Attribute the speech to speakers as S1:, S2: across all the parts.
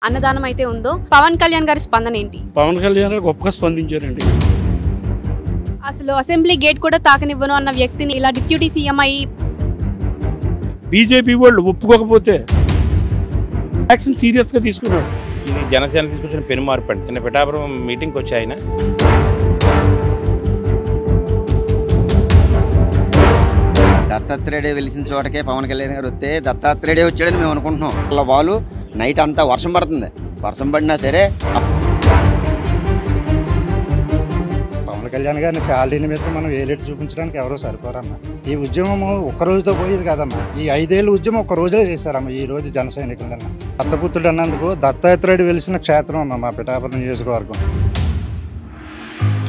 S1: అన్నదానం అయితే ఉందో పవన్ కళ్యాణ్ గారి స్పందన ఏంటి?
S2: పవన్ కళ్యాణ్ గారు గొప్పగా స్పందించారండి.
S1: అసలు అసెంబ్లీ గేట్ కూడా తాకనివ్వను అన్న వ్యక్తిని ఇలా డిప్యూటీ సీఎం అయ్యి
S2: బీజేపీ వాళ్ళు ఒప్పుకోకపోతే యాక్షన్ సీరియస్ గా తీసుకున్నాడు.
S3: ఇది జనసేన తీసుకొచ్చిన పెను మార్పు అండి. నిన్న పిఠాపురం మీటింగ్కి వచ్చి ఆయన
S4: దత్తాత్రేయుడే వెలిసిన చోటకే పవన్ కళ్యాణ్ గారు వస్తే దత్తాత్రేయుడే వచ్చాడని మేము అనుకుంటున్నాం. అలా వాళ్ళు నైట్ అంతా వర్షం పడుతుంది, వర్షం పడినా సరే
S5: పవన్ కళ్యాణ్ గారిని శాలరీ నిమిత్తం మనం ఏలేటు చూపించడానికి ఎవరో సరిపోరమ్మా. ఈ ఉద్యమం ఒక్క రోజుతో పోయేది కాదమ్మా. ఈ 5 ఏళ్ళ ఉద్యమం ఒక్క రోజులో చేశారమ్మా. ఈ రోజు జన సైనికులన్నా దత్తపుత్రుడు అన్నందుకు దత్తాత్రేయుడు వెలిసిన క్షేత్రం అమ్మా మా పిఠాపురం నియోజకవర్గం.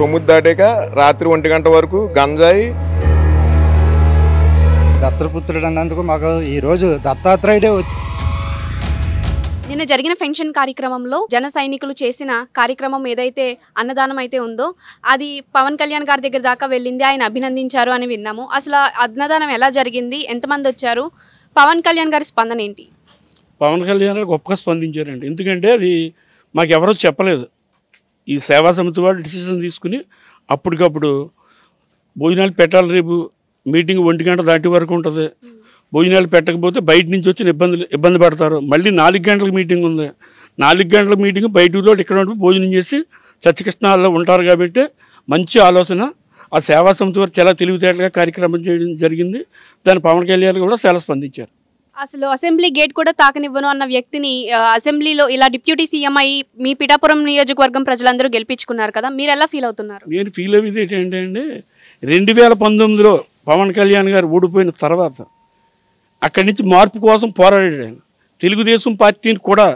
S6: 9 దాటాక రాత్రి 1 గంట వరకు గంజాయి.
S5: దత్తపుత్రుడు అన్నందుకు మాకు ఈ రోజు దత్తాత్రేయుడే.
S1: నిన్న జరిగిన పెన్షన్ కార్యక్రమంలో జన సైనికులు చేసిన కార్యక్రమం ఏదైతే అన్నదానం అయితే ఉందో అది పవన్ కళ్యాణ్ గారి దగ్గర దాకా వెళ్ళింది, ఆయన అభినందించారు అని విన్నాము. అసలు అన్నదానం ఎలా జరిగింది, ఎంతమంది వచ్చారు, పవన్ కళ్యాణ్ గారి స్పందన ఏంటి?
S2: పవన్ కళ్యాణ్ గారు గొప్పగా స్పందించారండి. ఎందుకంటే అది మాకు ఎవరో చెప్పలేదు. ఈ సేవా సమితి వాళ్ళు డిసిషన్ తీసుకుని అప్పటికప్పుడు భోజనాలు పెట్టాలి. రేపు మీటింగ్ 1 గంట దాటి వరకు ఉంటుంది. భోజనాలు పెట్టకపోతే బయట నుంచి వచ్చిన ఇబ్బంది పడతారు. మళ్ళీ 4 గంటలకు మీటింగ్ ఉంది. 4 గంటల మీటింగ్ బయట ఇక్కడ భోజనం చేసి సత్యకృష్ణాల్లో ఉంటారు. కాబట్టి మంచి ఆలోచన. ఆ సేవా సమితి వారు చాలా తెలివితేటలుగా కార్యక్రమం చేయడం జరిగింది. దాని పవన్ కళ్యాణ్ కూడా చాలా స్పందించారు.
S1: అసలు అసెంబ్లీ గేట్ కూడా తాకనివ్వను అన్న వ్యక్తిని అసెంబ్లీలో ఇలా డిప్యూటీ సీఎం అయ్యి మీ పిఠాపురం నియోజకవర్గం ప్రజలందరూ గెలిపించుకున్నారు కదా, మీరు ఎలా ఫీల్ అవుతున్నారు?
S2: నేను ఫీల్ అయ్యేది ఏంటంటే అండి, 2019లో పవన్ కళ్యాణ్ గారు ఓడిపోయిన తర్వాత అక్కడి నుంచి మార్పు కోసం పోరాడాడు ఆయన. తెలుగుదేశం పార్టీని కూడా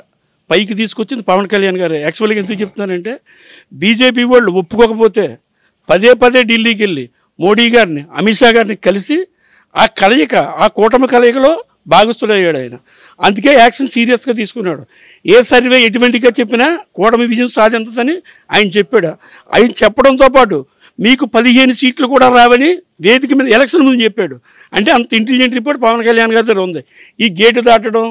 S2: పైకి తీసుకొచ్చింది పవన్ కళ్యాణ్ గారు. యాక్చువల్గా ఎందుకు చెప్తున్నానంటే, బీజేపీ వాళ్ళు ఒప్పుకోకపోతే పదే ఢిల్లీకి వెళ్ళి మోడీ గారిని, అమిత్ షా గారిని కలిసి ఆ కలయిక, ఆ కూటమి కలయికలో భాగస్థుడయ్యాడు ఆయన. అందుకే యాక్షన్ సీరియస్గా తీసుకున్నాడు. ఏ సర్వే ఎటువంటిగా చెప్పినా కూటమి విజయం సాధించదని ఆయన చెప్పాడు. ఆయన చెప్పడంతో పాటు మీకు 15 సీట్లు కూడా రావని వేదిక మీద ఎలక్షన్ ముందు చెప్పాడు. అంటే అంత ఇంటెలిజెంట్ రిపోర్ట్ పవన్ కళ్యాణ్ గారి దగ్గర ఉంది. ఈ గేటు దాటడం,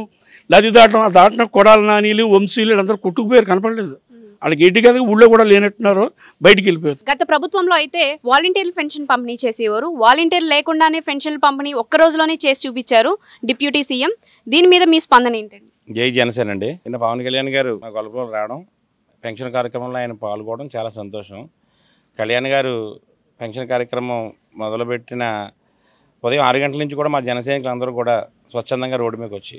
S2: లది దాటడం, ఆ దాటిన కొడాల నానీలు, వంశీలు అందరూ కొట్టుకుపోయారు, కనపడలేదు. వాళ్ళ గేటు కదా ఊళ్ళో కూడా లేనట్టున్నారో బయటికి వెళ్ళిపోయారు.
S1: గత ప్రభుత్వంలో అయితే వాలంటీర్లు పెన్షన్ పంపిణీ చేసేవారు. వాలంటీర్లు లేకుండానే పెన్షన్ పంపిణీ ఒక్క రోజులోనే చేసి చూపించారు డిప్యూటీ సీఎం. దీని మీద మీ స్పందన ఏంటండి?
S3: జై జనసేన అండి. నిన్న పవన్ కళ్యాణ్ గారు మా కొలుపులో రావడం, పెన్షన్ కార్యక్రమంలో ఆయన పాల్గొనడం చాలా సంతోషం. కళ్యాణ్ గారు పెన్షన్ కార్యక్రమం మొదలుపెట్టిన ఉదయం 6 గంటల నుంచి కూడా మా జనసైనికులు అందరూ కూడా స్వచ్ఛందంగా రోడ్డు మీదకి వచ్చి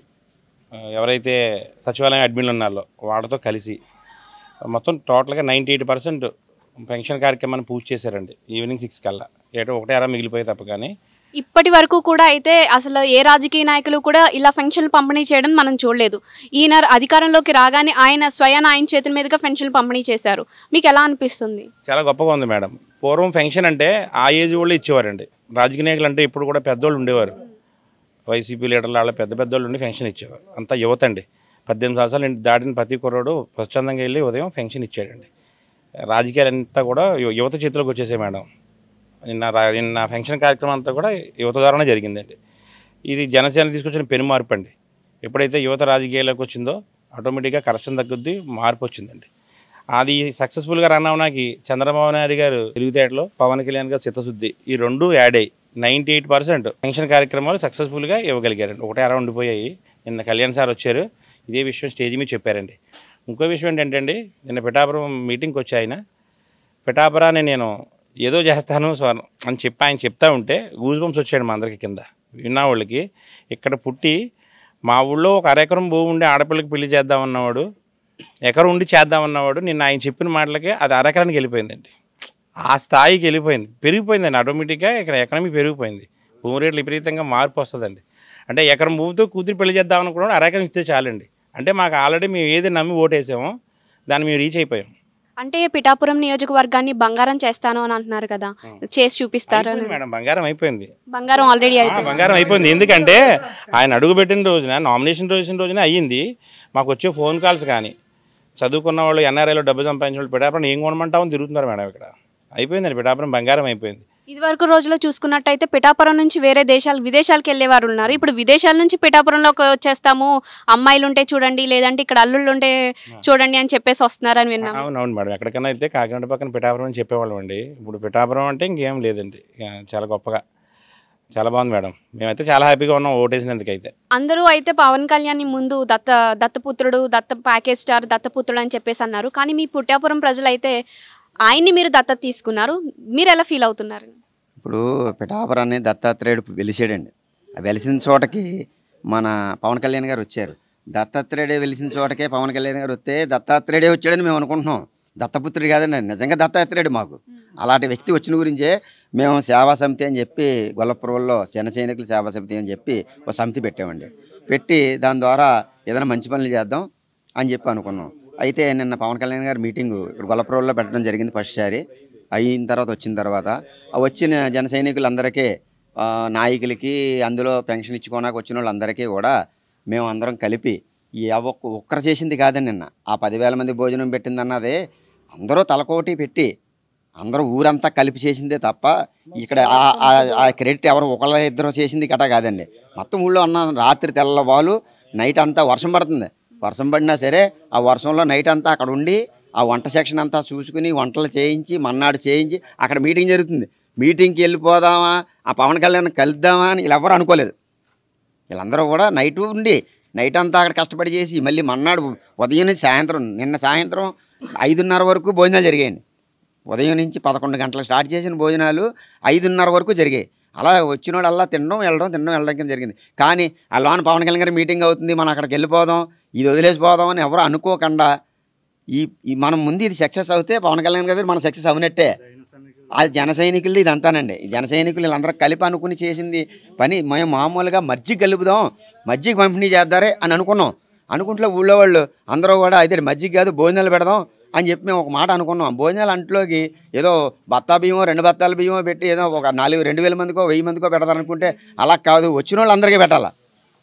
S3: ఎవరైతే సచివాలయం అడ్మిన్లు ఉన్నారో వాళ్ళతో కలిసి మొత్తం టోటల్గా 98% పెన్షన్ కార్యక్రమాన్ని పూర్తి చేశారండి. ఈవినింగ్ 6 కల్లా. ఏటో 1 మిగిలిపోయి తప్ప కానీ
S1: ఇప్పటి వరకు కూడా అయితే అసలు ఏ రాజకీయ నాయకులు కూడా ఇలా పెన్షన్లు పంపిణీ చేయడం మనం చూడలేదు. ఈయన అధికారంలోకి రాగానే ఆయన స్వయాన ఆయన చేతుల మీదుగా పెన్షన్లు పంపిణీ చేశారు. మీకు ఎలా అనిపిస్తుంది?
S3: చాలా గొప్పగా ఉంది మేడం. పూర్వం పెన్షన్ అంటే ఆ ఏజ్ వాళ్ళు ఇచ్చేవారండి. రాజకీయ నాయకులు అంటే ఇప్పుడు కూడా పెద్దోళ్ళు ఉండేవారు. వైసీపీ లీడర్లు వాళ్ళ పెద్దోళ్ళు ఉండి పెన్షన్ ఇచ్చేవారు. అంతా యువత అండి. 18 సంవత్సరాలు దాటిన ప్రతి కుర్రాడు స్వచ్ఛందంగా వెళ్ళి ఉదయం పెన్షన్ ఇచ్చాడండి. రాజకీయాలంతా కూడా యువత చేతిలోకి వచ్చేసాయి మేడం. నిన్న పెన్షన్ కార్యక్రమం అంతా కూడా యువత ద్వారానే జరిగిందండి. ఇది జనసేన తీసుకొచ్చిన పెను మార్పు అండి. ఎప్పుడైతే యువత రాజకీయాల్లోకి వచ్చిందో ఆటోమేటిక్గా కరప్షన్ తగ్గుద్ది, మార్పు వచ్చిందండి. అది సక్సెస్ఫుల్గా రన్ అవడానికి చంద్రబాబు నాయుడు గారు తెలివితేటలో, పవన్ కళ్యాణ్ గారు చిత్తశుద్ధి, ఈ 2 యాడ్ అయ్యి 98% పెన్షన్ కార్యక్రమాలు సక్సెస్ఫుల్గా ఇవ్వగలిగారండి. 1 ఉండిపోయాయి. నిన్న కళ్యాణ్ సార్ వచ్చారు, ఇదే విషయం స్టేజ్ మీద చెప్పారండి. ఇంకో విషయం ఏంటంటే, నిన్న పిఠాపురం మీటింగ్కి వచ్చి ఆయన పిఠాపురాన్ని నేను ఏదో చేస్తాను అని చెప్పి ఆయన చెప్తా ఉంటే గూజ్ బంప్స్ వచ్చాడు మా అందరికి కింద విన్నా వాళ్ళకి. ఇక్కడ పుట్టి మా ఊళ్ళో ఒక అరెకరం భూమి ఉండి ఆడపిల్లకి పెళ్లి చేద్దామన్నవాడు, ఎకరం ఉండి చేద్దామన్నవాడు నిన్న ఆయన చెప్పిన మాటలకి అది అరెకరానికి వెళ్ళిపోయిందండి. ఆ స్థాయికి వెళ్ళిపోయింది, పెరిగిపోయిందండి. ఆటోమేటిక్గా ఇక్కడ ఎకనమీ పెరిగిపోయింది. భూమి రేట్లు విపరీతంగా మార్పు వస్తుందండి. అంటే ఎకరం భూమితో కూతురు పెళ్లి చేద్దామనుకున్నాడు, అరెకరం ఇస్తే చాలండి. అంటే మాకు ఆల్రెడీ మేము ఏది నమ్మి ఓటేసామో దాన్ని మేము రీచ్ అయిపోయాం.
S1: అంటే పిఠాపురం నియోజకవర్గాన్ని బంగారం చేస్తాను అని అంటున్నారు కదా, చేసి చూపిస్తారు
S3: మేడం? బంగారం అయిపోయింది.
S1: బంగారం ఆల్రెడీ
S3: బంగారం అయిపోయింది. ఎందుకంటే ఆయన అడుగుపెట్టిన రోజున, నామినేషన్ రోజున అయ్యింది. మాకు వచ్చే ఫోన్ కాల్స్ కానీ, చదువుకున్న వాళ్ళు ఎన్ఆర్ఐలో డబ్బు సంపాదించిన వాళ్ళు పిఠాపురం ఏం కొనమంటామని తిరుగుతున్నారు మేడం. ఇక్కడ అయిపోయిందండి, పిఠాపురం బంగారం అయిపోయింది.
S1: ఇదివరకు రోజుల్లో చూసుకున్నట్టయితే పిఠాపురం నుంచి వేరే విదేశాలకు వెళ్ళేవారు ఉన్నారు. ఇప్పుడు విదేశాల నుంచి పిఠాపురంలోకి వచ్చేస్తాము, అమ్మాయిలు ఉంటే చూడండి, లేదంటే ఇక్కడ అల్లుళ్ళు ఉంటే చూడండి అని చెప్పేసి వస్తున్నారని విన్నాం.
S3: అవునవును మేడం, ఎక్కడికైనా అయితే కాకినాడ పక్కన పిఠాపురం అని చెప్పేవాళ్ళం అండి. ఇప్పుడు పిఠాపురం అంటే ఇంకేం లేదండి, చాలా గొప్పగా, చాలా బాగుంది మేడం. మేమైతే చాలా హ్యాపీగా ఉన్నాం ఓటేసినందుకైతే.
S1: అందరూ అయితే పవన్ కళ్యాణ్ ముందు దత్తపుత్రుడు, ప్యాకేజ్ స్టార్ దత్తపుత్రుడు అని చెప్పేసి అన్నారు. కానీ మీ పిఠాపురం ప్రజలైతే ఆయన్ని మీరు దత్తత తీసుకున్నారు, మీరు ఎలా ఫీల్ అవుతున్నారు?
S4: ఇప్పుడు పిఠాపురాన్ని దత్తాత్రేయుడు వెలిసాడండి. వెలిసిన చోటకి మన పవన్ కళ్యాణ్ గారు వచ్చారు. దత్తాత్రేయుడే వెలిసిన చోటకే పవన్ కళ్యాణ్ గారు వస్తే దత్తాత్రేయుడే వచ్చాడని మేము అనుకుంటున్నాం. దత్తపుత్రుడు కాదండి, నిజంగా దత్తాత్రేయుడు మాకు. అలాంటి వ్యక్తి వచ్చిన గురించే మేము సేవా సమితి అని చెప్పి గొల్లపురంలో జనసైనికుల సేవా సమితి అని చెప్పి ఒక సమితి పెట్టామండి. పెట్టి దాని ద్వారా ఏదైనా మంచి పనులు చేద్దాం అని చెప్పి అనుకున్నాం. అయితే నిన్న పవన్ కళ్యాణ్ గారు మీటింగు ఇక్కడ గొల్లపురంలో పెట్టడం జరిగింది. ఫస్ట్ సారి అయిన తర్వాత వచ్చిన జన సైనికులందరికీ, నాయకులకి, అందులో పెన్షన్ ఇచ్చుకోవడానికి వచ్చిన వాళ్ళందరికీ కూడా మేము అందరం కలిపి ఒక్కరు చేసింది కాదండి. నిన్న ఆ 10,000 మంది భోజనం పెట్టిందన్నదే అందరూ తలకోటి పెట్టి అందరూ ఊరంతా కలిపి చేసిందే తప్ప ఇక్కడ ఆ క్రెడిట్ ఎవరు ఒకళ్ళ ఇద్దరు చేసింది గటా కాదండి. మొత్తం ఊళ్ళో ఉన్న రాత్రి తెల్లవాళ్ళు నైట్ అంతా వర్షం పడుతుంది. వర్షం పడినా సరే ఆ వర్షంలో నైట్ అంతా అక్కడ ఉండి ఆ వంట సెక్షన్ అంతా చూసుకుని వంటలు చేయించి మన్నాడు చేయించి అక్కడ మీటింగ్ జరుగుతుంది. మీటింగ్కి వెళ్ళిపోదామా, ఆ పవన్ కళ్యాణ్ కలుద్దామా అని వీళ్ళెవ్వరూ అనుకోలేదు. వీళ్ళందరూ కూడా నైట్ అంతా అక్కడ కష్టపడి చేసి మళ్ళీ మన్నాడు ఉదయం నుంచి సాయంత్రం, నిన్న సాయంత్రం 5:30 వరకు భోజనాలు జరిగాయండి. ఉదయం నుంచి 11 గంటలకు స్టార్ట్ చేసిన భోజనాలు 5:30 వరకు జరిగాయి. అలా వచ్చిన వాళ్ళు అలా తినడం వెళ్ళడం కింద జరిగింది. కానీ ఆ లోన పవన్ కళ్యాణ్ గారి మీటింగ్ అవుతుంది, మనం అక్కడికి వెళ్ళిపోదాం, ఇది వదిలేసిపోదాం అని ఎవరు అనుకోకుండా ఈ మనం ముందు ఇది సక్సెస్ అవుతే పవన్ కళ్యాణ్ గారు మనం సక్సెస్ అవునట్టే. అది జన సైనికులది ఇదంతానండి. జన సైనికులు వీళ్ళందరూ కలిపి అనుకుని చేసింది పని. మేము మామూలుగా మజ్జిగ కలుపుదాం, మజ్జిగ పంపిణీ చేద్దారే అని అనుకుంటే ఊళ్ళో వాళ్ళు అందరూ కూడా అయితే మజ్జిగ కాదు భోజనాలు పెడదాం అని చెప్పి మేము ఒక మాట అనుకున్నాం. భోజనాలు అంట్లోకి ఏదో బత్తా బియ్యమో 2 బత్తాల బియ్యమో పెట్టి ఏదో ఒక 2,000 మందికో 1,000 మందికో పెడతారనుకుంటే అలా కాదు. వచ్చిన వాళ్ళు అందరికీ పెట్టాలా.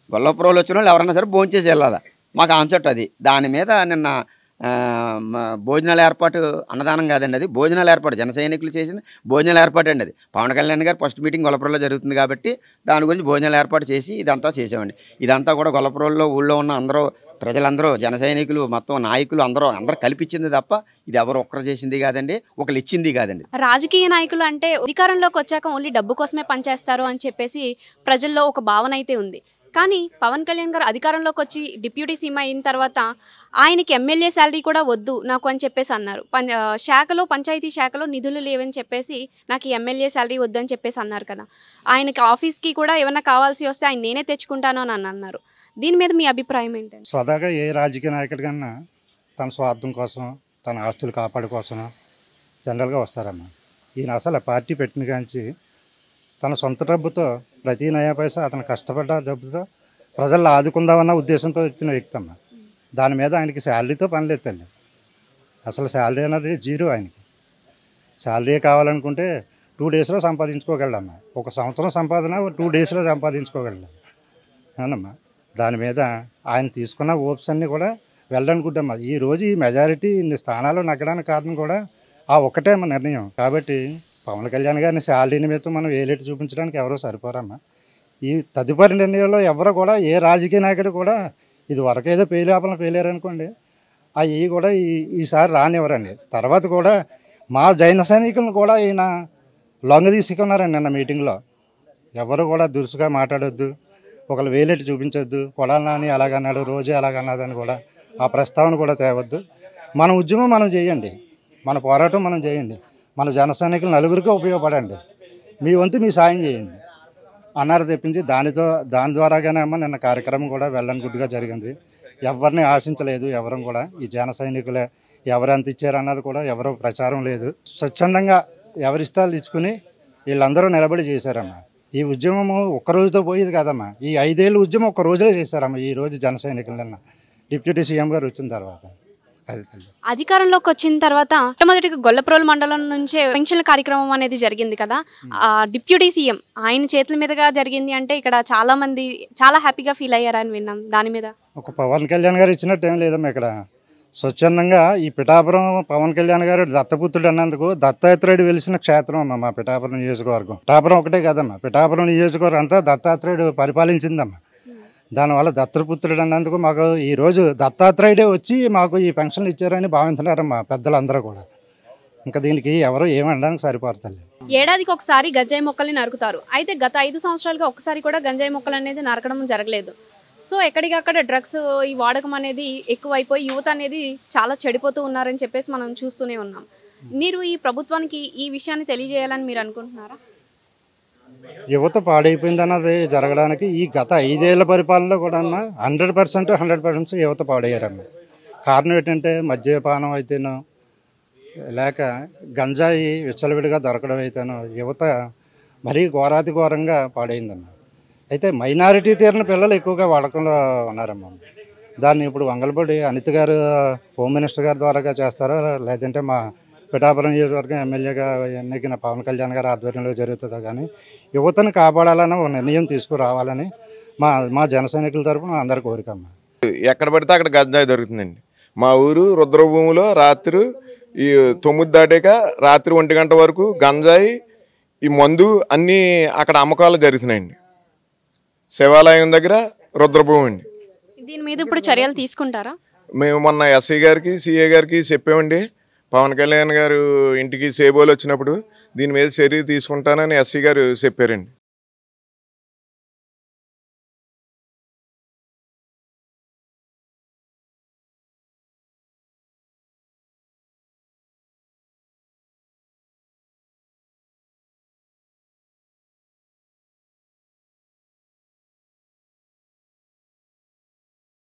S4: గొల్లపురంలో వచ్చిన వాళ్ళు ఎవరన్నా సరే భోంచేసి వెళ్ళాలా. మాకు కాన్సెప్ట్ అది. దాని మీద నిన్న భోజనాల ఏర్పాటు, అన్నదానం కాదండి, అది భోజనాల ఏర్పాటు, జన సైనికులు చేసిన భోజనాల ఏర్పాటు అండి. అది పవన్ కళ్యాణ్ గారు ఫస్ట్ మీటింగ్ గొల్లపురంలో జరుగుతుంది కాబట్టి దాని గురించి భోజనాల ఏర్పాటు చేసి ఇదంతా చేసామండి. ఇదంతా కూడా గొల్లపురంలో ఊళ్ళో ఉన్న అందరూ ప్రజలందరూ, జన సైనికులు, మొత్తం నాయకులు అందరూ కలిపిచ్చింది తప్ప ఇది ఎవరు ఒక్కరు చేసింది కాదండి, ఒకరు ఇచ్చింది కాదండి.
S1: రాజకీయ నాయకులు అంటే అధికారంలోకి వచ్చాక ఓన్లీ డబ్బు కోసమే పనిచేస్తారు అని చెప్పేసి ప్రజల్లో ఒక భావన అయితే ఉంది. కానీ పవన్ కళ్యాణ్ గారు అధికారంలోకి వచ్చి డిప్యూటీ సీఎం అయిన తర్వాత ఆయనకి ఎమ్మెల్యే శాలరీ కూడా వద్దు నాకు అని చెప్పేసి అన్నారు. పంచాయతీ శాఖలో నిధులు లేవని చెప్పేసి నాకు ఈ ఎమ్మెల్యే శాలరీ వద్దని చెప్పేసి అన్నారు కదా. ఆయనకి ఆఫీస్కి కూడా ఏమైనా కావాల్సి వస్తే ఆయన నేనే తెచ్చుకుంటాను అని అన్నారు. దీని మీద మీ అభిప్రాయం ఏంటంటే?
S5: స్వతహాగా ఏ రాజకీయ నాయకుడి కన్నా తన స్వార్థం కోసం, తన ఆస్తులు కాపాడు కోసం జనరల్గా వస్తారన్న. ఈయన అసలు పార్టీ పెట్టిన కాంచి తన సొంత డబ్బుతో ప్రతి నయా పైసా అతను కష్టపడ్డ డబ్బుతో ప్రజల్లో ఆదుకుందామన్న ఉద్దేశంతో వచ్చిన వ్యక్తి అమ్మ. దాని మీద ఆయనకి శాలరీతో పని లేదు తల్లి. అసలు శాలరీ అన్నది జీరో. ఆయనకి శాలరీ కావాలనుకుంటే 2 డేస్లో సంపాదించుకోగలడమ్మా. 1 సంవత్సరం సంపాదన 2 డేస్లో సంపాదించుకోగలడు అవునమ్మా. దాని మీద ఆయన తీసుకున్న ఓప్స్ అన్నీ కూడా వెళ్ళనుకుంటామ్మా. ఈరోజు ఈ మెజారిటీ ఇన్ని స్థానాలు నగ్గడానికి కారణం కూడా ఆ ఒక్కటే మా నిర్ణయం. కాబట్టి పవన్ కళ్యాణ్ గారిని శాలరీ నిమిత్తం మనం ఏలేటి చూపించడానికి ఎవరో సరిపోరమ్మా. ఈ తదుపరి నిర్ణయంలో ఎవరు కూడా, ఏ రాజకీయ నాయకుడు కూడా ఇది వరకు ఏదో పేలారనుకోండి, అవి కూడా ఈసారి రానివ్వరండి. తర్వాత కూడా మా జైన సైనికులను కూడా ఈయన లొంగ తీసుకున్నారండి. నిన్న మీటింగ్లో ఎవరు కూడా దురుసుగా మాట్లాడొద్దు, ఒకళ్ళు వేలెట్టి చూపించొద్దు, కొడాలని అలాగన్నాడు, రోజే అలాగన్నదని కూడా ఆ ప్రస్తావన కూడా తేవద్దు. మన ఉద్యమం మనం చేయండి, మన పోరాటం మనం చేయండి, మన జన సైనికులు నలుగురికి ఉపయోగపడండి, మీ వంతు మీ సాయం చేయండి అన్నారు తెప్పించి దాని ద్వారాగానే అమ్మ నిన్న కార్యక్రమం కూడా వెళ్ళని గుడ్డుగా జరిగింది. ఎవరిని ఆశించలేదు. ఎవరం కూడా ఈ జన సైనికులే ఎవరెంత ఇచ్చారన్నది కూడా ఎవరో ప్రచారం లేదు. స్వచ్ఛందంగా ఎవరిస్తాలు ఇచ్చుకుని వీళ్ళందరూ నిలబడి చేశారమ్మా. ఈ ఉద్యమము ఒక్కరోజుతో పోయేది కాదమ్మా. ఈ 5 ఏళ్ళ ఉద్యమం ఒక్క రోజులో చేశారమ్మా. ఈ రోజు జన సైనికులన్న డిప్యూటీ సీఎం గారు వచ్చిన తర్వాత
S1: అధికారంలోకి వచ్చిన తర్వాత మొట్టమొదటిగా గొల్లప్రోలు మండలం నుంచే పెన్షన్ల కార్యక్రమం అనేది జరిగింది కదా. డిప్యూటీ సీఎం ఆయన చేతుల మీదుగా జరిగింది అంటే ఇక్కడ చాలా మంది చాలా హ్యాపీగా ఫీల్ అయ్యారని విన్నాం. దాని మీద
S5: ఒక పవన్ కళ్యాణ్ గారు ఇచ్చినట్టు ఏం లేదమ్మా. ఇక్కడ స్వచ్ఛందంగా ఈ పిఠాపురం పవన్ కళ్యాణ్ గారు దత్తపుత్రుడు అన్నందుకు దత్తాత్రేయుడు వెలిసిన క్షేత్రం అమ్మ మా పిఠాపురం నియోజకవర్గం. పిఠాపురం ఒకటే కదమ్మా, పిఠాపురం నియోజకవర్గం అంతా దత్తాత్రేయుడు పరిపాలించిందమ్మా. దానివల్ల దత్తపుత్రుడు అన్నందుకు మాకు ఈరోజు దత్తాత్రేయుడే వచ్చి మాకు ఈ పెన్షన్లు ఇచ్చారని భావించున్నారమ్మా పెద్దలందరూ కూడా. ఇంకా దీనికి ఎవరు ఏమనడానికి సరిపోతుంది.
S1: ఏడాదికి ఒకసారి గంజాయి మొక్కల్ని నరుకుతారు. అయితే గత 5 సంవత్సరాలుగా ఒక్కసారి కూడా గంజాయి మొక్కలు అనేది నరకడం జరగలేదు. సో ఎక్కడికక్కడ డ్రగ్స్ ఈ వాడకం అనేది ఎక్కువైపోయి యువత అనేది చాలా చెడిపోతూ ఉన్నారని చెప్పేసి మనం చూస్తూనే ఉన్నాం. మీరు ఈ ప్రభుత్వానికి ఈ విషయాన్ని తెలియజేయాలని మీరు అనుకుంటున్నారా?
S5: యువత పాడైపోయిందన్నది జరగడానికి ఈ గత 5 ఏళ్ల పరిపాలనలో కూడా 100% యువత పాడయ్యారమ్మ. కారణం ఏంటంటే మద్యపానం అయితేనో లేక గంజాయి విచ్చలవిడిగా దొరకడం అయితేనో యువత మరీ ఘోరాతి ఘోరంగా పాడైందమ్మ. అయితే మైనారిటీ తీరిన పిల్లలు ఎక్కువగా వాడకంలో ఉన్నారమ్మ. దాన్ని ఇప్పుడు వంగలపూడి అనిత గారు హోమ్ మినిస్టర్ గారి ద్వారాగా చేస్తారో లేదంటే మా పిఠాపురం నియోజకవర్గం ఎమ్మెల్యేగా ఎన్నికైన పవన్ కళ్యాణ్ గారి ఆధ్వర్యంలో జరుగుతుందో కానీ యువతను కాపాడాలని ఒక నిర్ణయం తీసుకురావాలని మా జన సైనికుల తరపున అందరి కోరికమ్మ.
S6: ఎక్కడ పడితే అక్కడ గంజాయి దొరుకుతుందండి. మా ఊరు రుద్రభూమిలో రాత్రి ఈ 9 దాటాక రాత్రి 1 గంట వరకు గంజాయి ఈ మందు అన్నీ అక్కడ అమ్మకాలు జరుగుతున్నాయండి. శివాలయం దగ్గర రుద్రభూమి అండి.
S1: దీని మీద ఇప్పుడు చర్యలు తీసుకుంటారా?
S6: మేము మొన్న ఎస్ఐ గారికి సిఏ గారికి చెప్పామండి. పవన్ కళ్యాణ్ గారు ఇంటికి సేబోలు వచ్చినప్పుడు దీని మీద చర్య తీసుకుంటానని ఎస్ఐ గారు చెప్పారండి.